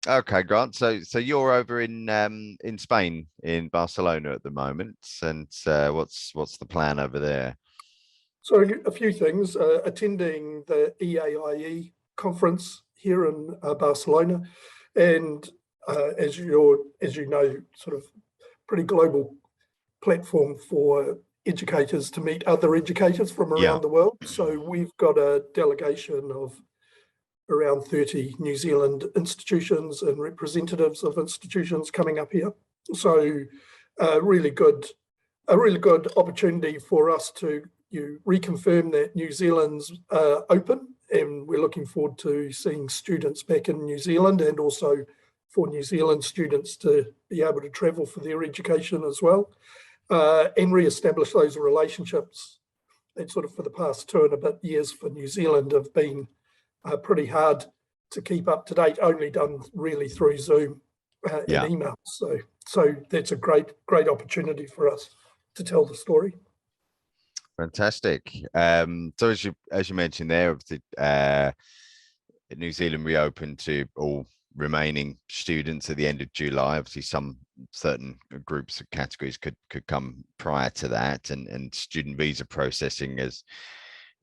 Okay, Grant. So you're over in Spain, in Barcelona at the moment, and what's the plan over there? So a few things. Attending the EAIE conference here in Barcelona, and as you know, sort of pretty global platform for educators to meet other educators from Yeah, around the world. So we've got a delegation of around 30 New Zealand institutions and representatives of institutions coming up here. So a really good opportunity for us to reconfirm that New Zealand's open, and we're looking forward to seeing students back in New Zealand, and also for New Zealand students to be able to travel for their education as well, and re-establish those relationships. And sort of for the past 2.5 years for New Zealand have been pretty hard to keep up to date, only done really through Zoom and yeah. email. So that's a great opportunity for us to tell the story. Fantastic. So as you mentioned there, obviously, New Zealand reopened to all remaining students at the end of July. Obviously, some certain groups of categories could come prior to that, and student visa processing has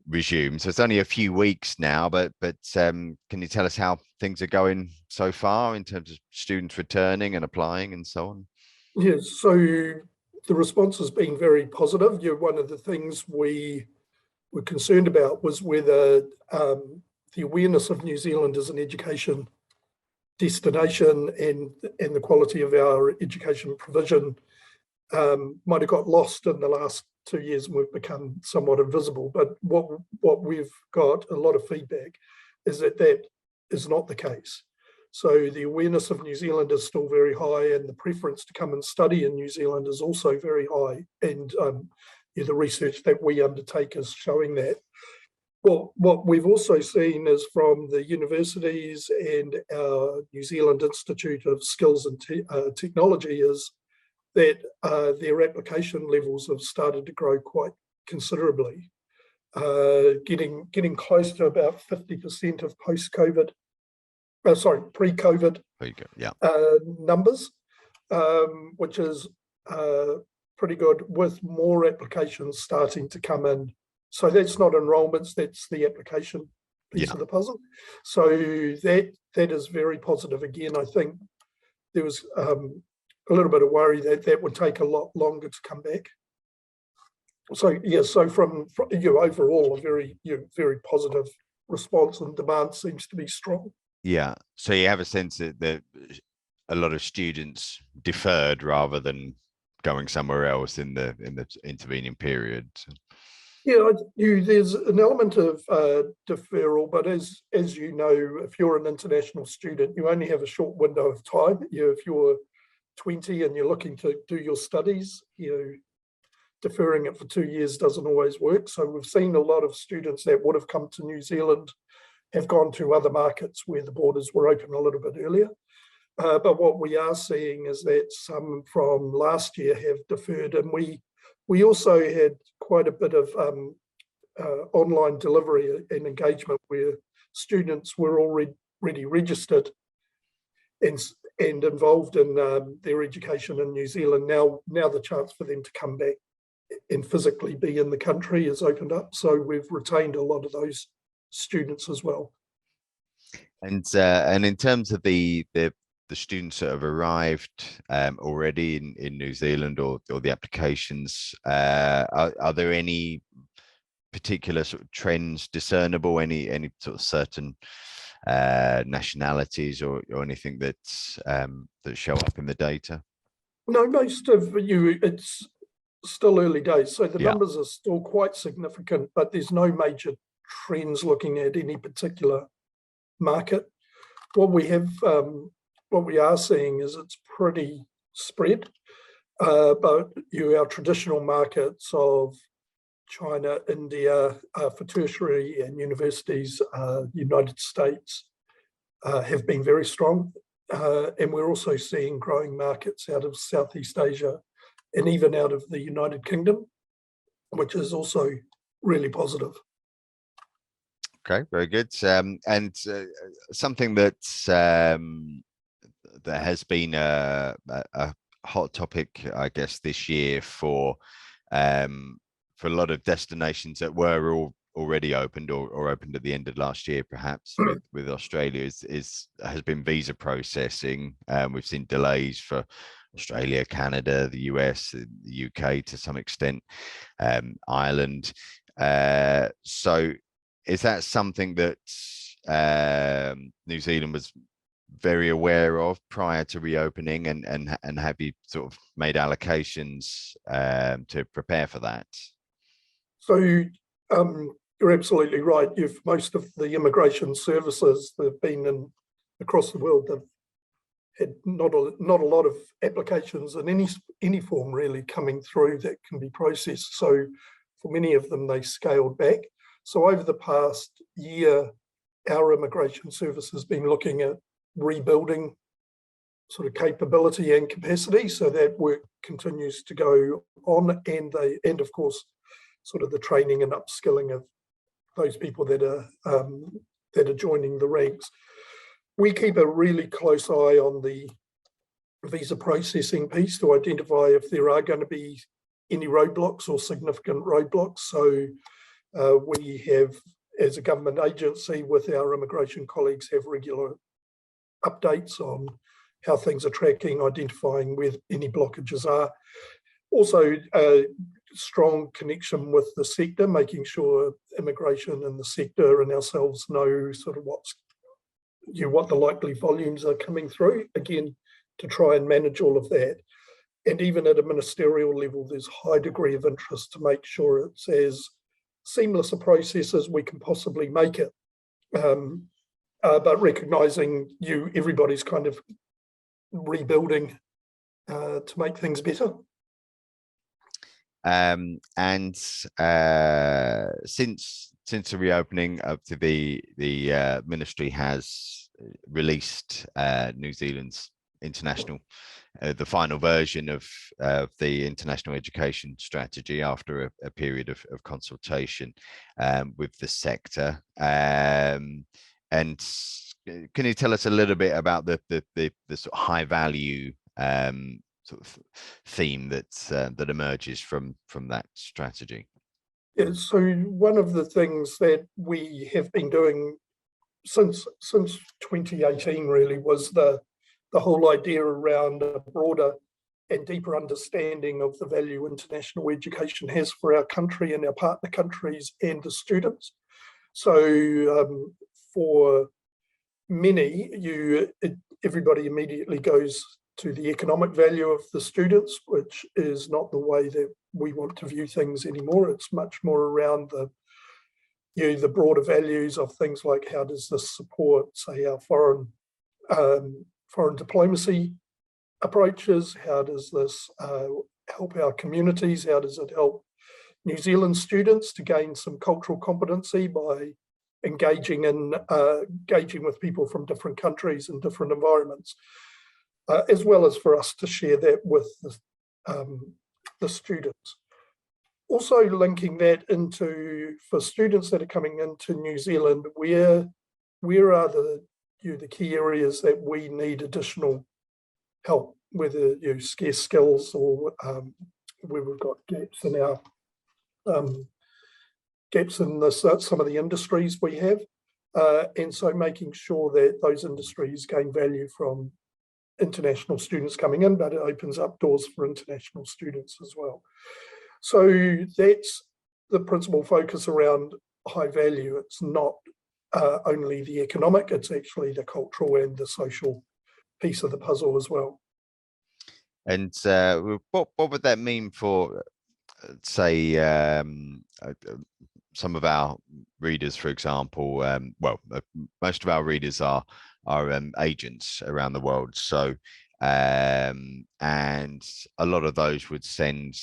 resumed. So it's only a few weeks now, but can you tell us how things are going so far in terms of students returning and applying and so on? Yes, so the response has been very positive. One of the things we were concerned about was whether the awareness of New Zealand as an education destination and the quality of our education provision might have got lost in the last 2 years, and we've become somewhat invisible. But what we've got a lot of feedback is that is not the case. So the awareness of New Zealand is still very high, and the preference to come and study in New Zealand is also very high. And the research that we undertake is showing that. Well, what we've also seen is from the universities and our New Zealand Institute of Skills and Technology is that their application levels have started to grow quite considerably, getting close to about 50% of pre-COVID There you go. Yeah. numbers, which is pretty good, with more applications starting to come in. So that's not enrollments, that's the application piece of the puzzle. So that is very positive. Again, I think there was a little bit of worry that would take a lot longer to come back. So yeah, so from overall a very positive response, and demand seems to be strong. Yeah. So you have a sense that a lot of students deferred rather than going somewhere else in the intervening period. Yeah, there's an element of deferral, but as you know, if you're an international student, you only have a short window of time. If you're 20 and you're looking to do your studies, deferring it for 2 years doesn't always work. So we've seen a lot of students that would have come to New Zealand have gone to other markets where the borders were open a little bit earlier. But what we are seeing is that some from last year have deferred, and we also had quite a bit of online delivery and engagement where students were already registered and involved in their education in New Zealand. Now the chance for them to come back and physically be in the country has opened up. So we've retained a lot of those students as well. And in terms of the students that have arrived already in New Zealand, or the applications, are there any particular sort of trends discernible? Any sort of certain nationalities or anything that show up in the data? No, most of it's still early days, so the numbers are still quite significant, but there's no major trends looking at any particular market. What we are seeing is it's pretty spread, but our traditional markets of China, India, for tertiary and universities, United States, have been very strong. And we're also seeing growing markets out of Southeast Asia and even out of the United Kingdom, which is also really positive. Okay, very good. And something that there has been a hot topic, I guess, this year for a lot of destinations that were all already opened or opened at the end of last year, perhaps with Australia has been visa processing. We've seen delays for Australia, Canada, the US, the UK to some extent, Ireland. So is that something that New Zealand was very aware of prior to reopening, and have you sort of made allocations to prepare for that? So you're absolutely right. Most of the immigration services that have been across the world have had not a lot of applications in any form really coming through that can be processed. So for many of them, they scaled back. So over the past year, our immigration service has been looking at rebuilding sort of capability and capacity. So that work continues to go on, and of course, sort of the training and upskilling of those people that are joining the ranks. We keep a really close eye on the visa processing piece to identify if there are going to be any roadblocks or significant roadblocks. So we have, as a government agency, with our immigration colleagues, have regular updates on how things are tracking, identifying where any blockages are. Also, a strong connection with the sector, making sure immigration and the sector and ourselves know sort of what the likely volumes are coming through, again, to try and manage all of that. And even at a ministerial level, there's a high degree of interest to make sure it's as seamless a process as we can possibly make it. But recognising everybody's kind of rebuilding to make things better. And since the reopening up to the ministry has released New Zealand's international, the final version of the international education strategy after a period of consultation with the sector. And can you tell us a little bit about the sort of high value sort of theme that emerges from that strategy? Yeah, so one of the things that we have been doing since 2018 really was the whole idea around a broader and deeper understanding of the value international education has for our country and our partner countries and the students. So for many, everybody immediately goes to the economic value of the students, which is not the way that we want to view things anymore. It's much more around the broader values of things like how does this support, say, our foreign diplomacy approaches? How does this help our communities? How does it help New Zealand students to gain some cultural competency by engaging with people from different countries and different environments, as well as for us to share that with the students. Also linking that into, for students that are coming into New Zealand, where are the key areas that we need additional help, whether scarce skills or where we've got gaps in our some of the industries we have, and so making sure that those industries gain value from international students coming in, but it opens up doors for international students as well. So that's the principal focus around high value. It's not only the economic, it's actually the cultural and the social piece of the puzzle as well. And what would that mean for, say, some of our readers, for example? Most of our readers are agents around the world. So, and a lot of those would send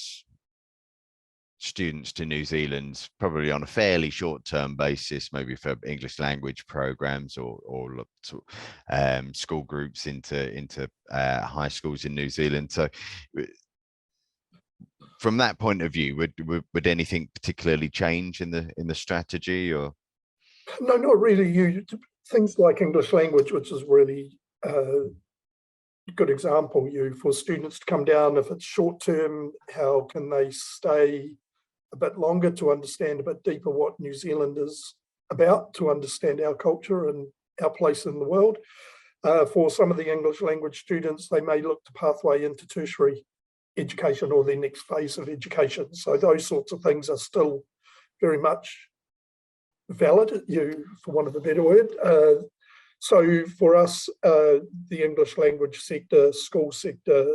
students to New Zealand probably on a fairly short-term basis, maybe for English language programs or school groups into high schools in New Zealand. So from that point of view, would anything particularly change in the strategy, or? No, not really. Things like English language, which is really good example, for students to come down, if it's short term, how can they stay a bit longer to understand a bit deeper what New Zealand is about, to understand our culture and our place in the world. For some of the English language students, they may look to pathway into tertiary education or their next phase of education. So those sorts of things are still very much valid, for want of a better word. So for us, the English language sector, school sector,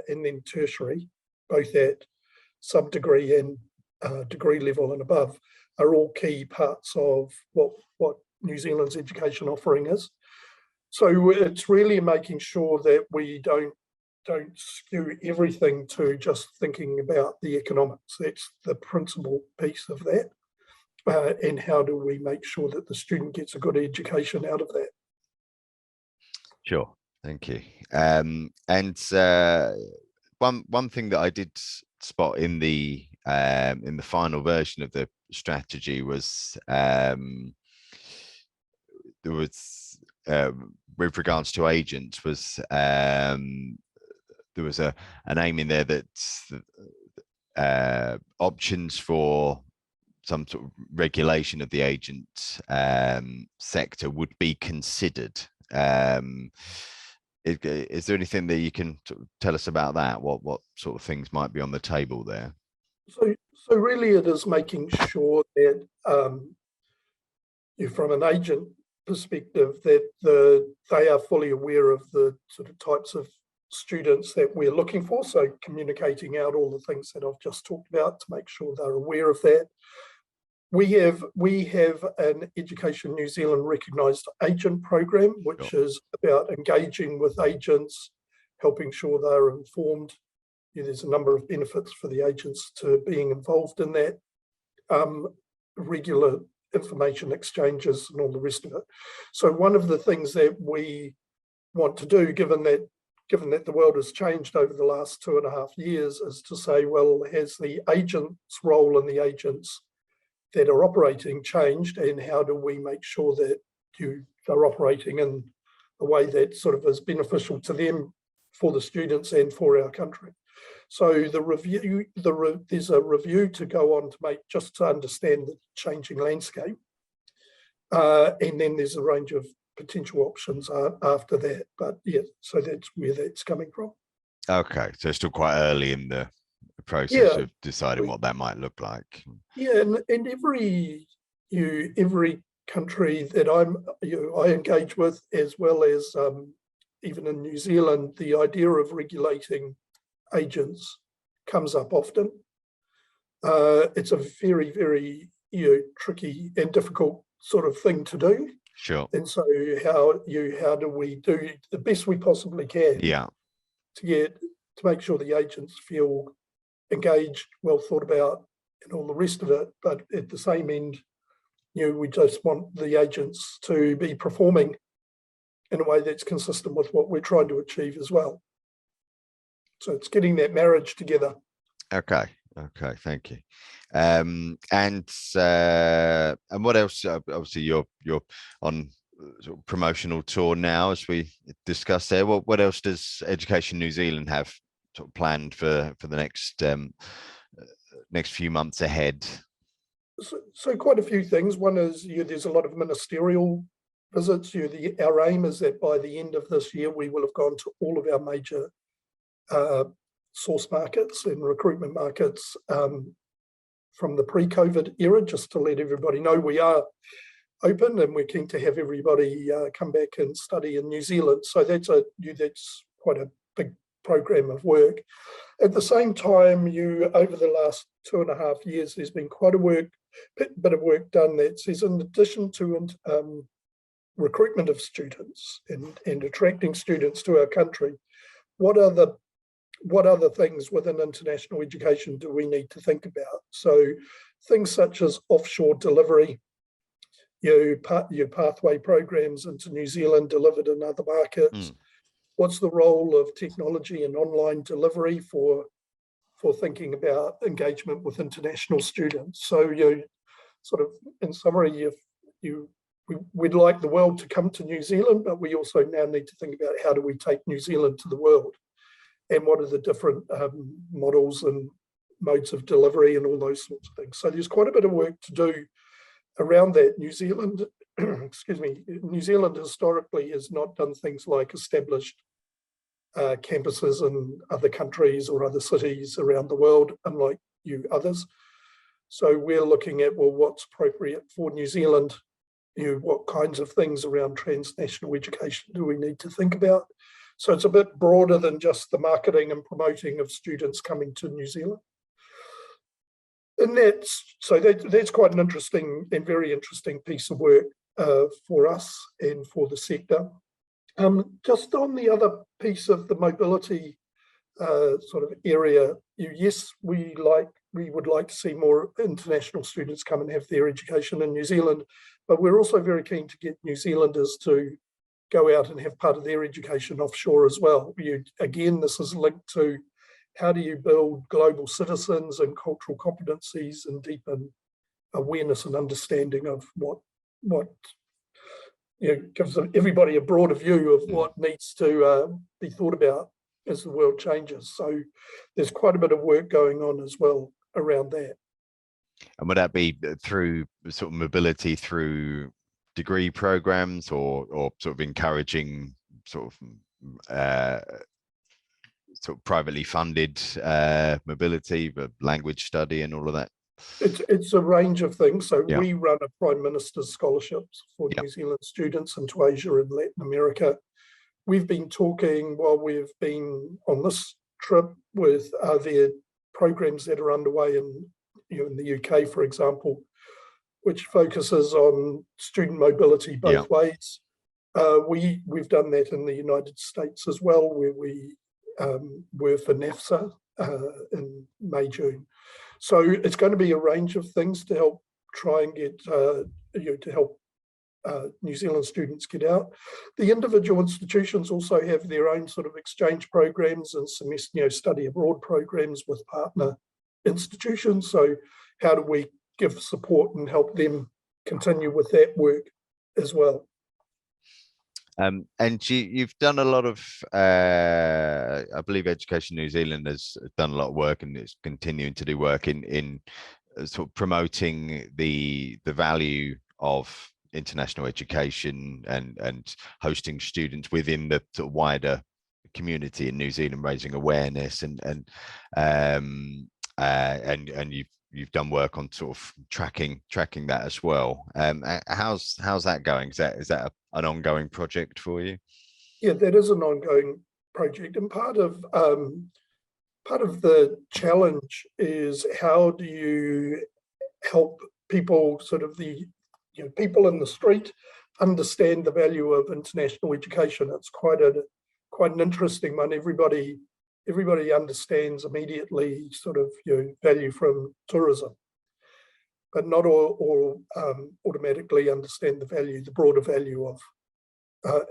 and then tertiary, both at sub-degree and degree level and above, are all key parts of what New Zealand's education offering is. So it's really making sure that we don't skew everything to just thinking about the economics. That's the principal piece of that. And how do we make sure that the student gets a good education out of that? Sure, thank you. And one thing that I did spot in the final version of the strategy was there was with regards to agents, was there was an aim in there that options for some sort of regulation of the agent sector would be considered. Is there anything that you can tell us about that? What sort of things might be on the table there? So really it is making sure that from an agent perspective, that they are fully aware of the sort of types of students that we're looking for. So communicating out all the things that I've just talked about to make sure they're aware of that. We have an Education New Zealand recognised agent program, which is about engaging with agents, helping sure they're informed. There's a number of benefits for the agents to being involved in that, regular information exchanges and all the rest of it. So one of the things that we want to do, given that the world has changed over the last 2.5 years, is to say, well, has the agent's role and the agents that are operating changed, and how do we make sure that they're operating in a way that sort of is beneficial to them, for the students and for our country? So the review, there's a review to go on to make, just to understand the changing landscape, and then there's a range of potential options after that. But yeah, so that's where that's coming from. Okay, so it's still quite early in the process of deciding what that might look like. Yeah, and every country that I engage with, as well as even in New Zealand, the idea of regulating agents comes up often. It's a very, very tricky and difficult sort of thing to do. Sure. And so how do we do the best we possibly can? Yeah. To make sure the agents feel engaged, well thought about, and all the rest of it. But at the same end, we just want the agents to be performing in a way that's consistent with what we're trying to achieve as well. So it's getting that marriage together. Okay, thank you. And what else? Obviously, you're on sort of promotional tour now, as we discussed there. What else does Education New Zealand have sort of planned for the next few months ahead? So quite a few things. One is there's a lot of ministerial visits. Our aim is that by the end of this year, we will have gone to all of our major source markets and recruitment markets from the pre-COVID era, just to let everybody know we are open and we're keen to have everybody come back and study in New Zealand. So that's quite a big program of work. At the same time, over the last 2.5 years, there's been quite a bit of work done that says, in addition to recruitment of students and attracting students to our country, what other things within international education do we need to think about? So things such as offshore delivery, your pathway programs into New Zealand delivered in other markets. What's the role of technology and online delivery for thinking about engagement with international students? So sort of in summary, we'd like the world to come to New Zealand, but we also now need to think about how do we take New Zealand to the world, and what are the different models and modes of delivery and all those sorts of things. So there's quite a bit of work to do around that. New Zealand, excuse me, New Zealand historically has not done things like established campuses in other countries or other cities around the world, unlike you others. So we're looking at, well, what's appropriate for New Zealand? What kinds of things around transnational education do we need to think about? So it's a bit broader than just the marketing and promoting of students coming to New Zealand. And that's quite an interesting and very interesting piece of work for us and for the sector. Just on the other piece of the mobility sort of area, yes, we would like to see more international students come and have their education in New Zealand, but we're also very keen to get New Zealanders to go out and have part of their education offshore as well. Again, this is linked to how do you build global citizens and cultural competencies and deepen awareness and understanding of what gives everybody a broader view of what needs to be thought about as the world changes. So there's quite a bit of work going on as well around that. And would that be through sort of mobility through degree programs, or sort of encouraging sort of privately funded mobility, but language study and all of that? It's a range of things. So we run a Prime Minister's scholarships for New Zealand students into Asia and Latin America. We've been talking while we've been on this trip with their programs that are underway in the UK, for example, which focuses on student mobility both ways. We've done that in the United States as well, where we were for NAFSA in May, June. So it's going to be a range of things to help try and get, to help New Zealand students get out. The individual institutions also have their own sort of exchange programs and semester, study abroad programs with partner institutions. So how do we give support and help them continue with that work as well? And you've done a lot of, I believe Education New Zealand has done a lot of work, and it's continuing to do work in sort of promoting the value of international education and hosting students within the sort of wider community in New Zealand, raising awareness and you've done work on sort of tracking that as well. How's that going? Is that an ongoing project for you? Yeah, that is an ongoing project, and part of the challenge is how do you help people, sort of the people in the street, understand the value of international education. It's quite an interesting one. Everybody understands immediately sort of value from tourism, but not all automatically understand the broader value of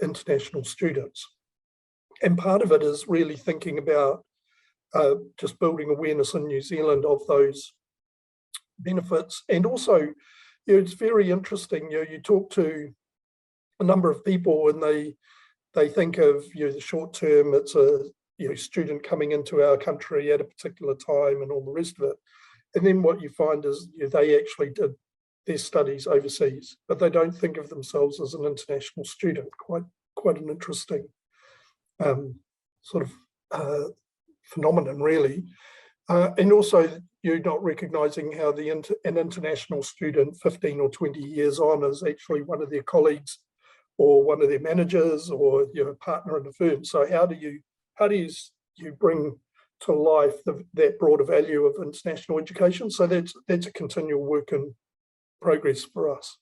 international students. And part of it is really thinking about just building awareness in New Zealand of those benefits. And also, it's very interesting. You talk to a number of people, and they think of the short term. It's a student coming into our country at a particular time and all the rest of it. And then what you find is they actually did their studies overseas, but they don't think of themselves as an international student. Quite an interesting sort of phenomenon, really. And also, you're not recognising how an international student 15 or 20 years on is actually one of their colleagues or one of their managers or partner in the firm. So how do you bring to life that broader value of international education? So that's a continual work in progress for us.